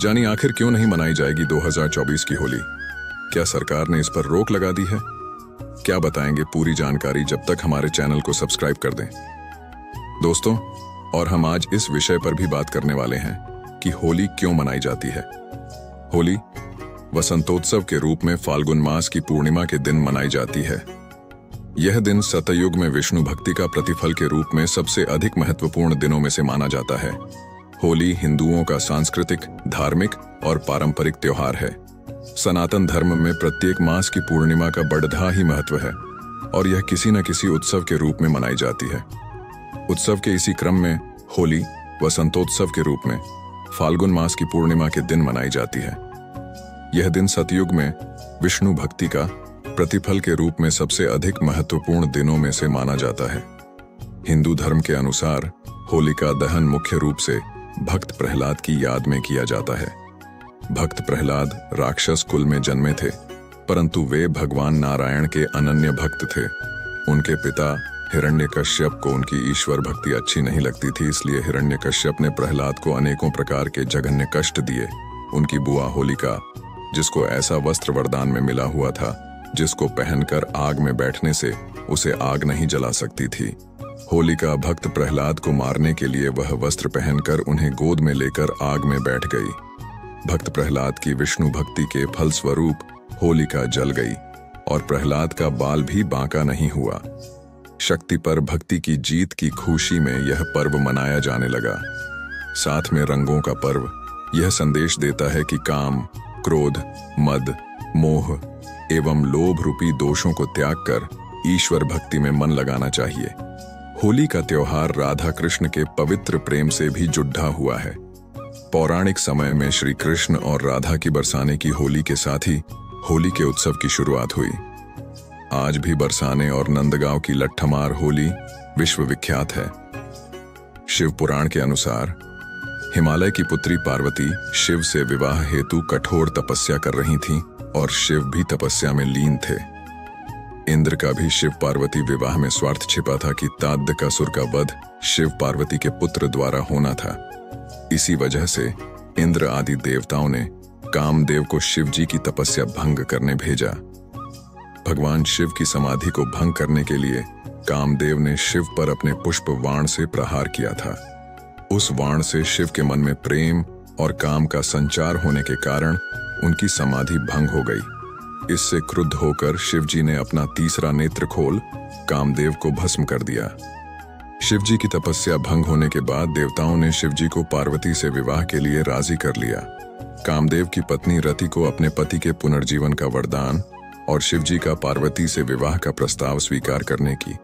जानी आखिर क्यों नहीं मनाई जाएगी 2024 की होली? क्या सरकार ने इस पर रोक लगा दी है? क्या बताएंगे पूरी जानकारी जब तक हमारे चैनल को सब्सक्राइब कर दें। दोस्तों, और हम आज इस विषय पर भी बात करने वाले हैं कि होली क्यों मनाई जाती है। होली वसंतोत्सव के रूप में फाल्गुन मास की पूर्णिमा के दिन मनाई जाती है। यह दिन सतयुग में विष्णु भक्ति का प्रतिफल के रूप में सबसे अधिक महत्वपूर्ण दिनों में से माना जाता है। होली हिंदुओं का सांस्कृतिक, धार्मिक और पारंपरिक त्योहार है। सनातन धर्म में प्रत्येक मास की पूर्णिमा का बढ़ा ही महत्व है और यह किसी न किसी उत्सव के रूप में मनाई जाती है। उत्सव के इसी क्रम में होली वसंतोत्सव के रूप में फाल्गुन मास की पूर्णिमा के दिन मनाई जाती है। यह दिन सतयुग में विष्णु भक्ति का प्रतिफल के रूप में सबसे अधिक महत्वपूर्ण दिनों में से माना जाता है। हिंदू धर्म के अनुसार होली का दहन मुख्य रूप से भक्त प्रहलाद की याद में किया जाता है। भक्त प्रहलाद राक्षस कुल में जन्मे थे, परंतु वे भगवान नारायण के अनन्य भक्त थे। उनके पिता हिरण्यकश्यप को उनकी ईश्वर भक्ति अच्छी नहीं लगती थी, इसलिए हिरण्यकश्यप ने प्रहलाद को अनेकों प्रकार के जघन्य कष्ट दिए। उनकी बुआ होलिका, जिसको ऐसा वस्त्र वरदान में मिला हुआ था जिसको पहनकर आग में बैठने से उसे आग नहीं जला सकती थी, होलिका भक्त प्रहलाद को मारने के लिए वह वस्त्र पहनकर उन्हें गोद में लेकर आग में बैठ गई। भक्त प्रहलाद की विष्णु भक्ति के फलस्वरूप होलिका जल गई और प्रहलाद का बाल भी बांका नहीं हुआ। शक्ति पर भक्ति की जीत की खुशी में यह पर्व मनाया जाने लगा। साथ में रंगों का पर्व यह संदेश देता है कि काम, क्रोध, मद, मोह एवं लोभ रूपी दोषों को त्याग कर ईश्वर भक्ति में मन लगाना चाहिए। होली का त्योहार राधा कृष्ण के पवित्र प्रेम से भी जुड़ा हुआ है। पौराणिक समय में श्री कृष्ण और राधा की बरसाने की होली के साथ ही होली के उत्सव की शुरुआत हुई। आज भी बरसाने और नंदगांव की लट्ठमार होली विश्व विख्यात है। शिव पुराण के अनुसार हिमालय की पुत्री पार्वती शिव से विवाह हेतु कठोर तपस्या कर रही थीं और शिव भी तपस्या में लीन थे। इंद्र का भी शिव पार्वती विवाह में स्वार्थ छिपा था कि ताद्दकासुर का वध शिव पार्वती के पुत्र द्वारा होना था। इसी वजह से इंद्र आदि देवताओं ने कामदेव को शिव जी की तपस्या भंग करने भेजा। भगवान शिव की समाधि को भंग करने के लिए कामदेव ने शिव पर अपने पुष्प वाण से प्रहार किया था। उस वाण से शिव के मन में प्रेम और काम का संचार होने के कारण उनकी समाधि भंग हो गई। इससे क्रुद्ध होकर शिव जी ने अपना तीसरा नेत्र खोल कामदेव को भस्म कर दिया। शिव जी की तपस्या भंग होने के बाद देवताओं ने शिव जी को पार्वती से विवाह के लिए राजी कर लिया। कामदेव की पत्नी रति को अपने पति के पुनर्जीवन का वरदान और शिव जी का पार्वती से विवाह का प्रस्ताव स्वीकार करने की